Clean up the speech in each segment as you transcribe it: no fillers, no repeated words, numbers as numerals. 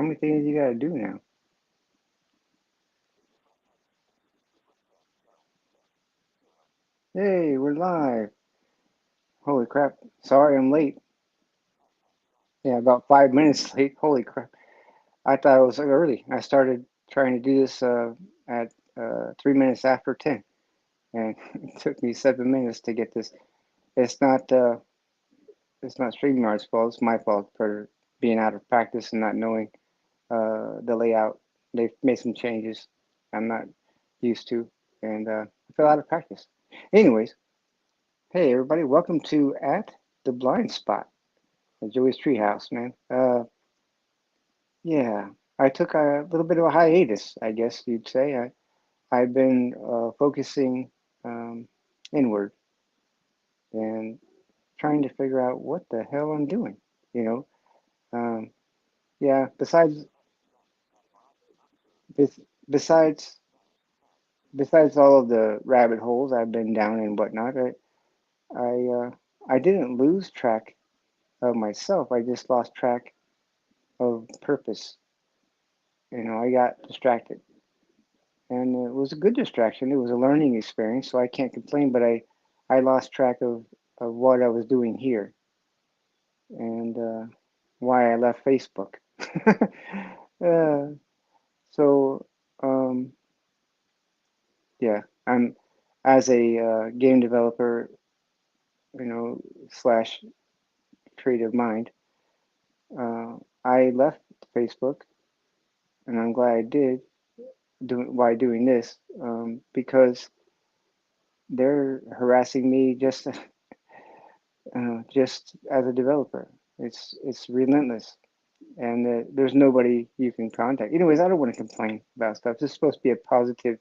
How many things you gotta do now? Hey, we're live. Holy crap. Sorry I'm late. Yeah, about 5 minutes late. Holy crap. I thought it was early. I started trying to do this at 3 minutes after 10. And it took me 7 minutes to get this. It's not it's not StreamYard's fault. It's my fault for being out of practice and not knowing the layout. They've made some changes I'm not used to, and I fell out of practice. Anyways, hey everybody, welcome to At the Blind Spot, Joey's Treehouse, man. Yeah, I took a little bit of a hiatus, I guess you'd say. I've been focusing um, inward and trying to figure out what the hell I'm doing. You know, um, yeah. Bes- besides besides all of the rabbit holes I've been down and whatnot, I didn't lose track of myself. I just lost track of purpose. I got distracted, and it was a good distraction. It was a learning experience, so I can't complain. But I lost track of what I was doing here and why I left Facebook. uh, so um, yeah, I'm as a game developer, slash creative mind. Uh, I left Facebook, and I'm glad I did. Why doing this? Because they're harassing me just as a developer. It's relentless, and there's nobody you can contact. Anyways, I don't want to complain about stuff. This is supposed to be a positive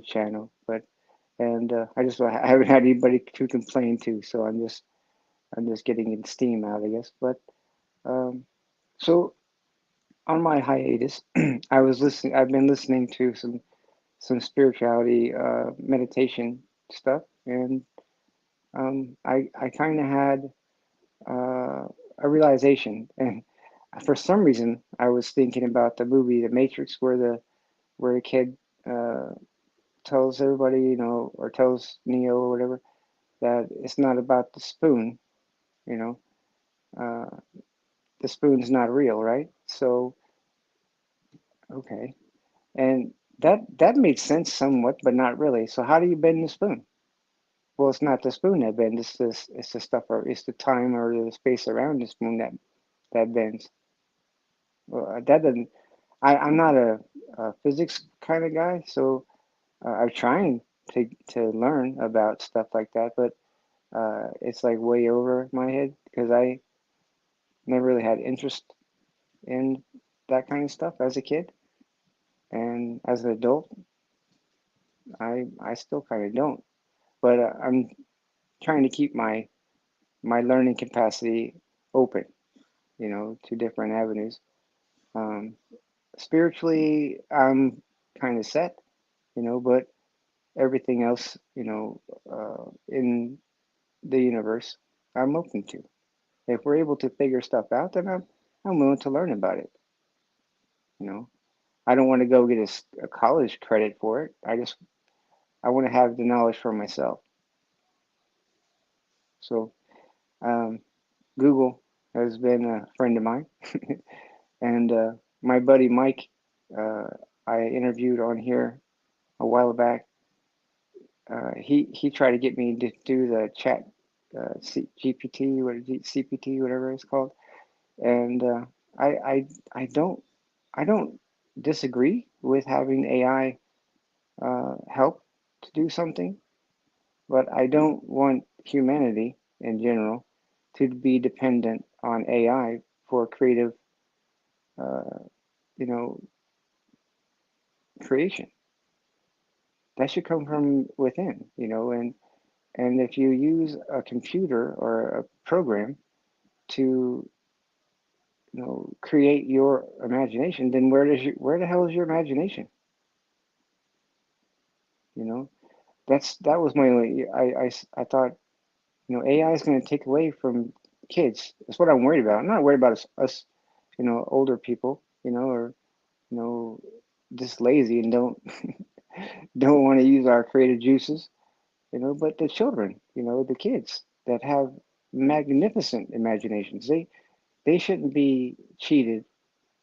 channel, but I haven't had anybody to complain to, so I'm just getting steam out, I guess. But um, so on my hiatus, I've been listening to some spirituality meditation stuff, and I kind of had uh, a realization, and for some reason I was thinking about the movie The Matrix, where the kid uh, tells everybody, or tells Neo or whatever, that it's not about the spoon, you know, uh, the spoon's not real, right? So okay, and that made sense somewhat, but not really. So how do you bend the spoon? Well, it's not the spoon that bends. It's the stuff, or it's the time or the space around the spoon that bends. Well, that doesn't. I'm not a physics kind of guy, so I'm trying to learn about stuff like that, but it's like way over my head because I never really had interest in that kind of stuff as a kid, and as an adult, I still kind of don't. But I'm trying to keep my learning capacity open, to different avenues. Um, Spiritually, I'm kind of set, but everything else, in the universe, I'm open to. If we're able to figure stuff out, then I'm willing to learn about it. You know, I don't want to go get a college credit for it. I want to have the knowledge for myself. So um, Google has been a friend of mine, and my buddy Mike, uh, I interviewed on here a while back. He tried to get me to do the chat GPT, CPT, whatever it's called, and I, I I don't disagree with having AI help to do something, but I don't want humanity in general to be dependent on AI for creative, uh, you know, creation. That should come from within, and if you use a computer or a program to, create your imagination, then where the hell is your imagination? You know, that was my only. I thought, AI is going to take away from kids. That's what I'm worried about. I'm not worried about us older people, or just lazy and don't want to use our creative juices, but the children, the kids that have magnificent imaginations, they shouldn't be cheated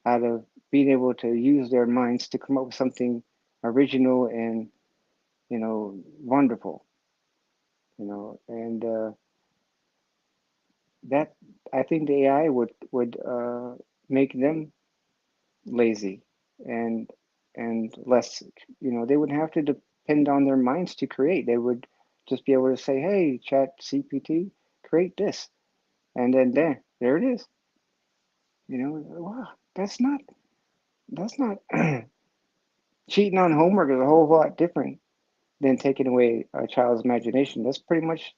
out of being able to use their minds to come up with something original and wonderful, and that I think the AI would make them lazy and less, they wouldn't have to depend on their minds to create. They would just be able to say, "Hey, Chat CPT, create this," and then there it is. Wow, that's not cheating on homework is a whole lot different than taking away a child's imagination. That's pretty much,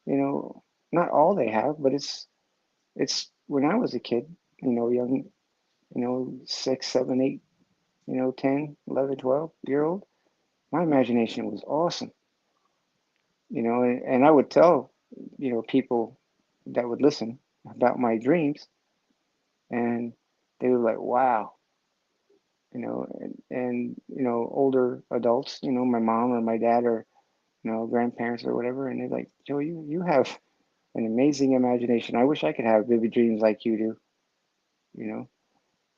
you know, not all they have, but it's when I was a kid, young, 6, 7, 8, 10, 11, 12-year old, my imagination was awesome, and I would tell, people that would listen about my dreams, and they were like, wow, and older adults, my mom or my dad or, grandparents or whatever, and they're like, Joe, you have an amazing imagination. I wish I could have vivid dreams like you do, you know.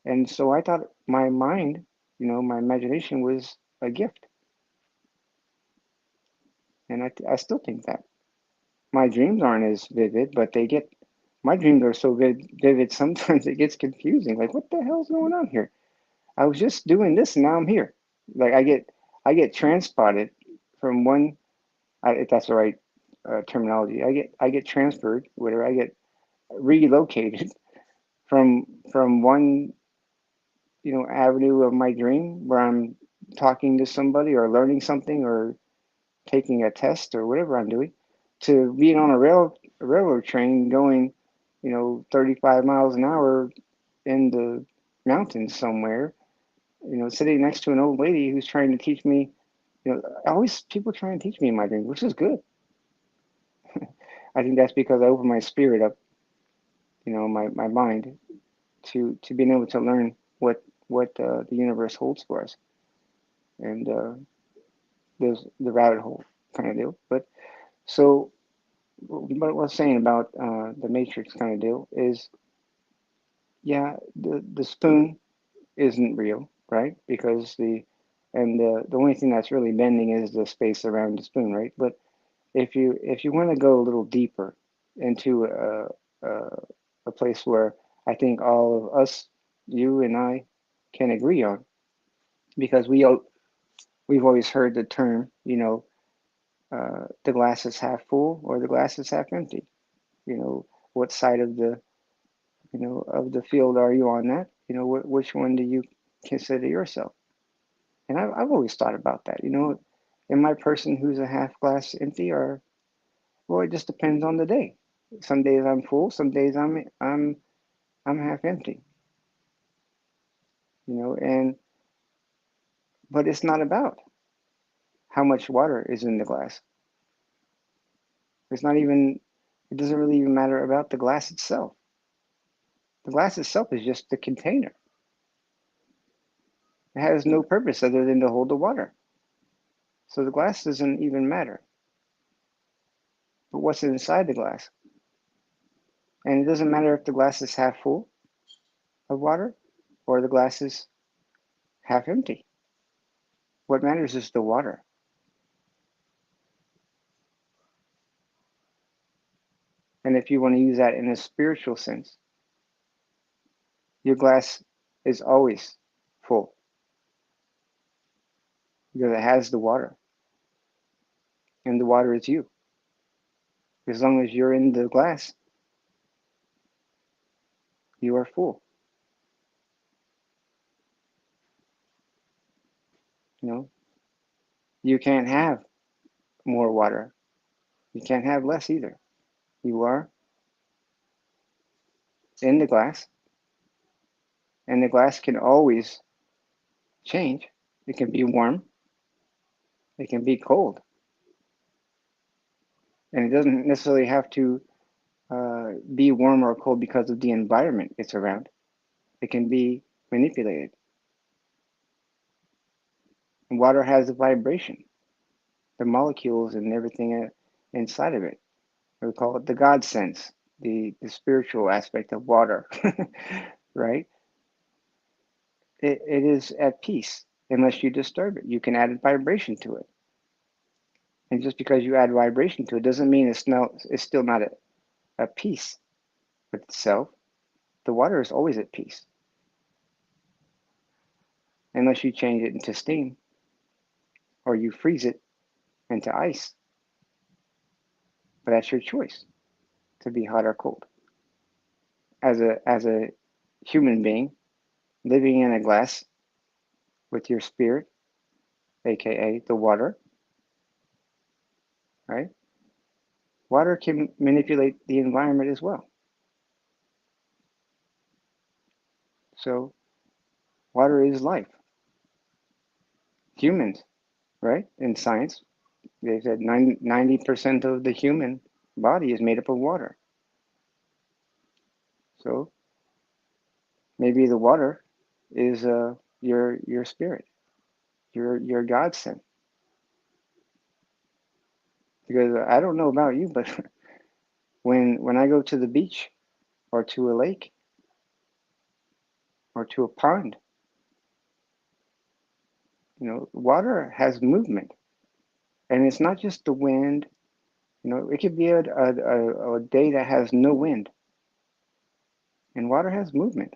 And so I thought my mind, my imagination was a gift, and I still think that. My dreams aren't as vivid, but my dreams are so vivid sometimes it gets confusing. Like, what the hell's going on here? I was just doing this and now I'm here. Like I get transpotted from one, if that's the right terminology. I get transferred, whatever. I get relocated from one, avenue of my dream where I'm talking to somebody or learning something or taking a test or whatever I'm doing, to being on a railroad train going, 35 miles an hour in the mountains somewhere, sitting next to an old lady who's trying to teach me, always people trying to teach me in my dreams, which is good. I think that's because I open my spirit up, my mind to being able to learn what the universe holds for us, and there's the rabbit hole kind of deal. But so, what I was saying about the Matrix kind of deal is, yeah, the spoon isn't real, right? Because the only thing that's really bending is the space around the spoon, right? But if you want to go a little deeper into a place where I think all of us, you and I, can agree on, because we've always heard the term, the glass is half full or the glass is half empty. You know, what side of the field are you on that? Which one do you consider yourself? And I've always thought about that. Am I a person who's a half glass empty, or well, it just depends on the day. Some days I'm full, some days I'm half empty. And but it's not about how much water is in the glass. It's not even. It doesn't really even matter about the glass itself. The glass itself is just the container. It has no purpose other than to hold the water. So the glass doesn't even matter. But what's inside the glass? And it doesn't matter if the glass is half full of water or the glass is half empty. What matters is the water. And if you want to use that in a spiritual sense, your glass is always full because it has the water. And the water is you. As long as you're in the glass, you are full. You know, you can't have more water. You can't have less either. You are in the glass, and the glass can always change. It can be warm, it can be cold, and it doesn't necessarily have to be warm or cold because of the environment it's around. It can be manipulated. And water has a vibration, the molecules and everything inside of it. We call it the God sense, the spiritual aspect of water, right? It is at peace unless you disturb it. You can add a vibration to it. And just because you add vibration to it doesn't mean it's still not at peace with itself. The water is always at peace unless you change it into steam or you freeze it into ice. But that's your choice to be hot or cold. As a human being living in a glass with your spirit, aka the water, right? Water can manipulate the environment as well. So water is life. Humans, right? In science, they said 90% of the human body is made up of water. So maybe the water is your spirit, your God sent. Because I don't know about you, but when I go to the beach or to a lake or to a pond, water has movement, and it's not just the wind. It could be a day that has no wind, and water has movement,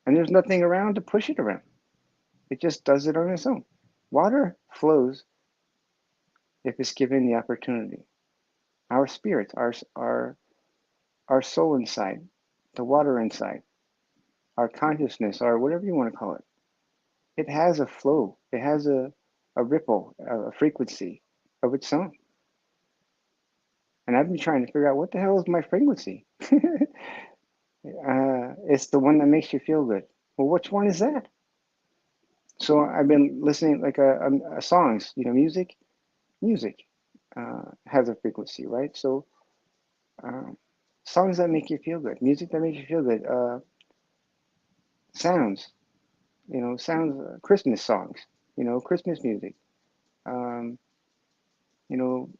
and there's nothing around to push it around. It just does it on its own. Water flows if it's given the opportunity. Our spirits, our soul inside, the water inside, our consciousness, or whatever you want to call it, it has a flow. It has a ripple, a frequency of its own. And I've been trying to figure out what the hell is my frequency. It's the one that makes you feel good. Well, which one is that? So I've been listening like a songs, music has a frequency, right? So um, songs that make you feel good, music that makes you feel good, sounds, sounds, Christmas songs, Christmas music, um, you know,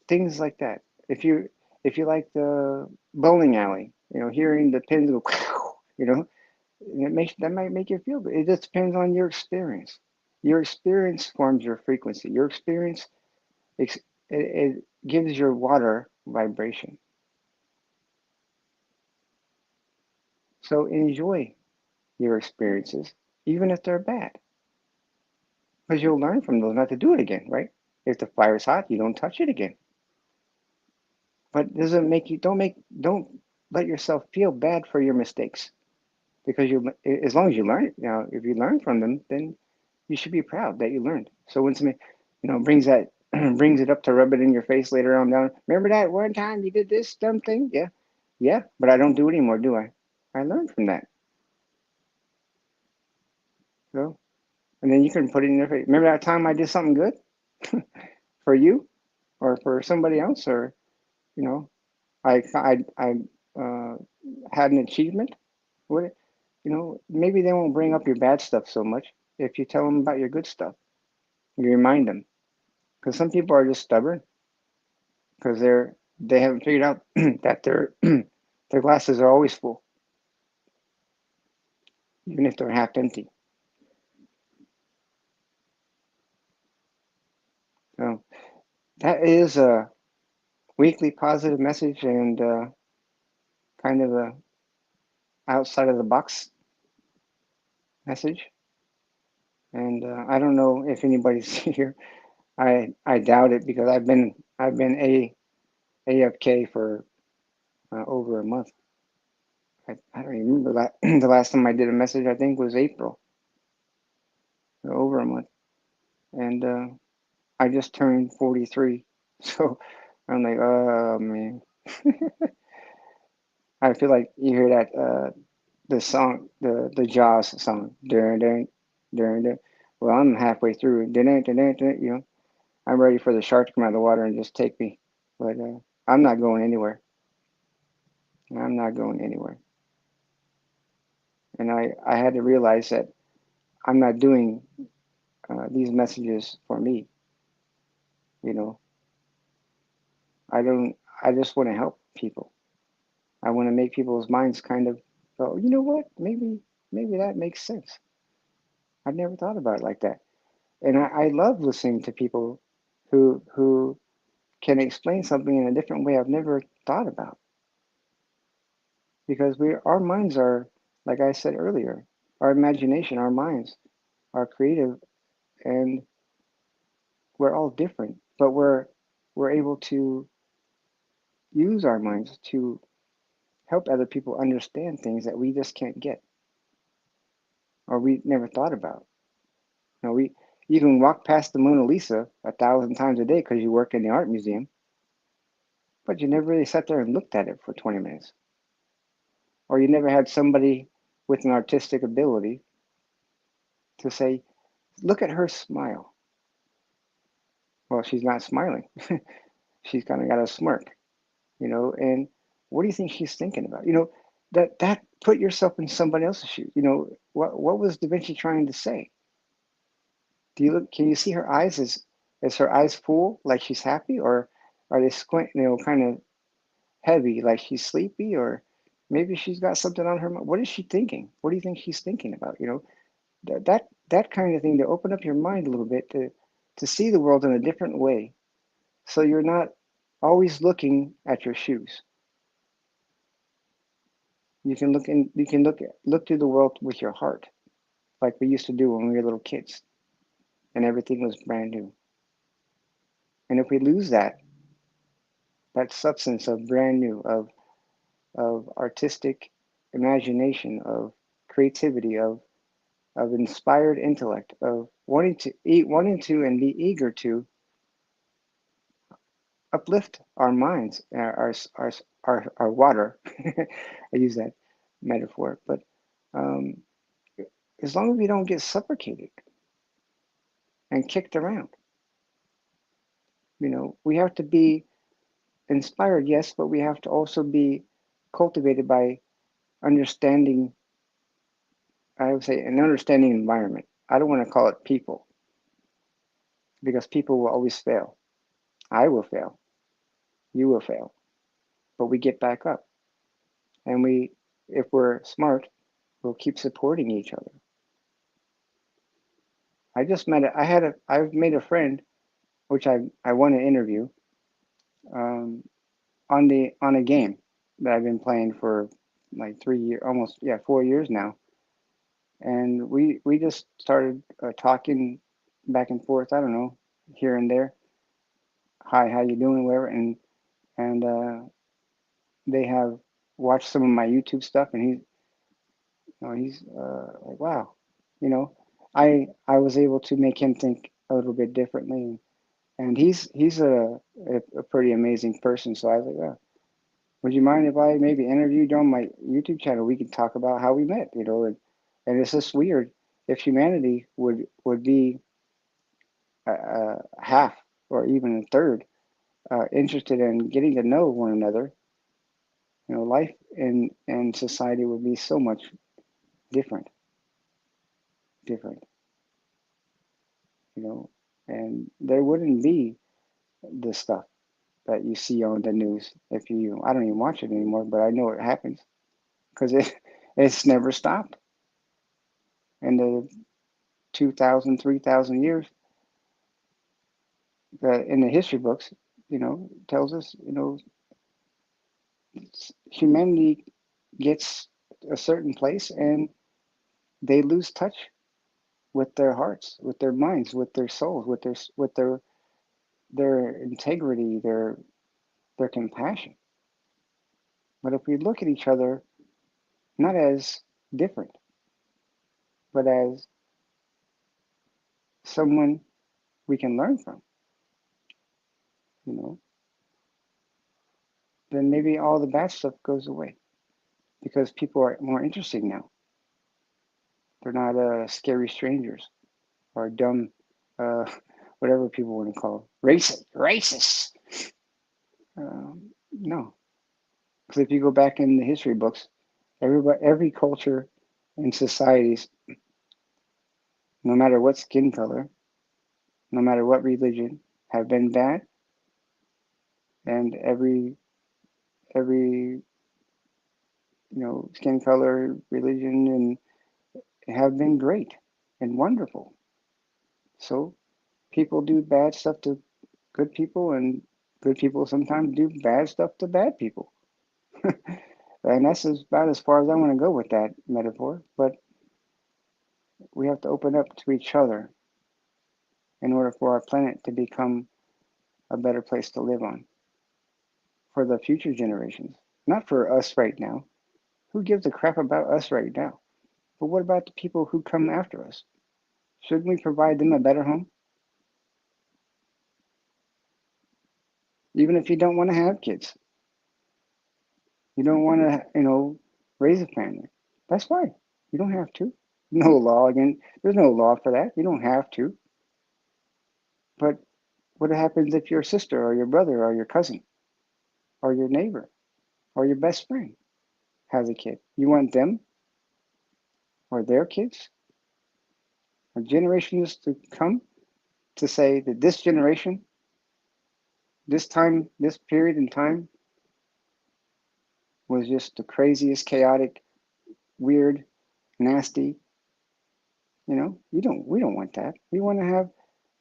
things like that. If you like the bowling alley, hearing the pins go, that might make you feel good. It just depends on your experience. Your experience forms your frequency. Your experience it gives your water vibration. So enjoy your experiences, even if they're bad, because you'll learn from those not to do it again, right? If the fire's hot, you don't touch it again. But doesn't make you don't let yourself feel bad for your mistakes, because as long as you learn it, if you learn from them, then you should be proud that you learned. So when somebody, brings that brings it up to rub it in your face later on down, remember that one time you did this dumb thing? Yeah, yeah, but I don't do it anymore, do I? I learned from that. So, and then you can put it in their face. Remember that time I did something good for you or for somebody else, or you know, I had an achievement. What maybe they won't bring up your bad stuff so much if you tell them about your good stuff. You remind them, because some people are just stubborn because they haven't figured out that their glasses are always full, even if they're half empty. So that is a weekly positive message and kind of a outside of the box message. And I don't know if anybody's here. I doubt it because I've been AFK for over a month. I don't even remember that. The last time I did a message, I think, was April, over a month. And I just turned 43. So I'm like, oh man. I feel like you hear that the song, the Jaws song. Dun, dun, dun, dun. Well, I'm halfway through. Dun, dun, dun, dun, dun, I'm ready for the shark to come out of the water and just take me. But I'm not going anywhere. I'm not going anywhere. And I had to realize that I'm not doing these messages for me. You know, I don't. I just want to help people. I want to make people's minds kind of go, you know what? Maybe that makes sense. I've never thought about it like that. And I love listening to people who can explain something in a different way I've never thought about. Because our minds are, like I said earlier, our imagination, our minds are creative, and we're all different, but we're able to use our minds to help other people understand things that we just can't get or we never thought about. You can walk past the Mona Lisa 1,000 times a day because you work in the art museum, but you never really sat there and looked at it for 20 minutes. Or you never had somebody with an artistic ability to say, look at her smile. Well, she's not smiling. She's kind of got a smirk, and what do you think she's thinking about? That put yourself in somebody else's shoes. What was Da Vinci trying to say? Can you see her eyes? Is her eyes full, like she's happy, or are they squint, kind of heavy, like she's sleepy, or maybe she's got something on her mind? What is she thinking? What do you think she's thinking about? That kind of thing, to open up your mind a little bit, to see the world in a different way, so you're not always looking at your shoes. You can look through the world with your heart, like we used to do when we were little kids, and everything was brand new. And if we lose that substance of brand new, of artistic imagination, of creativity, of inspired intellect, of wanting to and be eager to uplift our minds, our water. I use that metaphor, but um, as long as we don't get suffocated and kicked around, we have to be inspired, yes, but we have to also be cultivated by understanding. I would say an understanding environment. I don't want to call it people, because people will always fail. I will fail. You will fail. But we get back up, and if we're smart, we'll keep supporting each other. I've made a friend, which I want to interview, um, on a game that I've been playing for like 3 years, almost, yeah, 4 years now. And we just started talking back and forth. I don't know, here and there. Hi, how you doing? Whatever. And they have watched some of my YouTube stuff, and he's like, wow, you know, I was able to make him think a little bit differently, and he's a pretty amazing person. So I was like, well, would you mind if I maybe interviewed you on my YouTube channel? We could talk about how we met, and it's just weird if humanity would be half or even a third interested in getting to know one another. Life in society would be so much different, different, you know, and there wouldn't be the stuff that you see on the news. If you, I don't even watch it anymore, but I know it happens because it's never stopped. In the 2,000, 3,000 years that in the history books, tells us, humanity gets a certain place and they lose touch with their hearts, with their minds, with their souls, with their integrity, their compassion. But if we look at each other not as different, but as someone we can learn from, you know, then maybe all the bad stuff goes away because people are more interesting now. They're not scary strangers or dumb, uh, whatever people want to call racist. No, because if you go back in the history books, every culture in societies, no matter what skin color, no matter what religion, have been bad, and every skin color, religion, and have been great and wonderful. So people do bad stuff to good people, and good people sometimes do bad stuff to bad people. And that's about as far as I want to go with that metaphor. But we have to open up to each other in order for our planet to become a better place to live on for the future generations. Not for us right now. Who gives a crap about us right now? But what about the people who come after us? Shouldn't we provide them a better home? Even if you don't want to have kids, you don't want to, raise a family. That's fine. You don't have to. No law again. There's no law for that. You don't have to. But what happens if your sister or your brother or your cousin or your neighbor or your best friend has a kid? You want them or their kids or generations to come to say that this generation, this time, this period in time was just the craziest, chaotic, weird, nasty. We don't want that. We want to have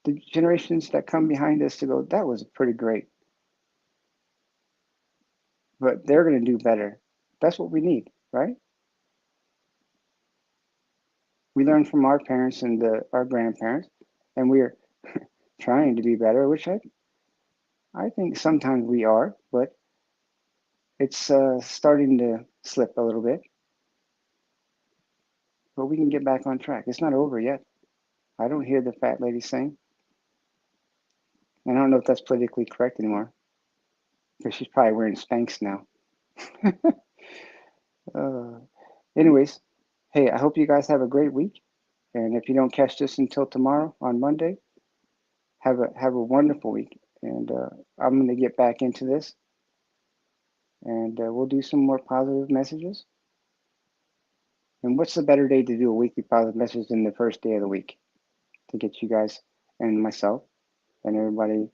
the generations that come behind us to go, that was pretty great, but they're going to do better. That's what we need, right? We learn from our parents and our grandparents, and we're trying to be better, which I think sometimes we are, but it's starting to slip a little bit. But we can get back on track. It's not over yet. I don't hear the fat lady sing. And I don't know if that's politically correct anymore because she's probably wearing Spanx now. uh, Anyways, hey, I hope you guys have a great week. And if you don't catch this until tomorrow on Monday, have a wonderful week. And I'm going to get back into this, and we'll do some more positive messages. And what's a better day to do a weekly positive message than the first day of the week to get you guys and myself and everybody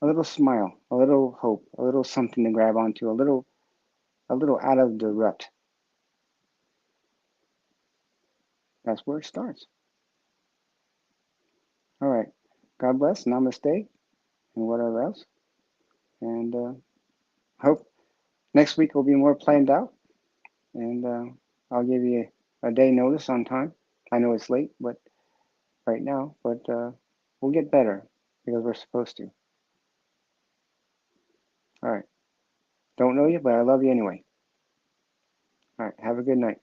a little smile, a little hope, a little something to grab onto, a little out of the rut. That's where it starts. All right. God bless. Namaste, and whatever else. And hope next week will be more planned out. And I'll give you a day notice on time. I know it's late, but right now, but we'll get better because we're supposed to. All right. Don't know you, but I love you anyway. All right. Have a good night.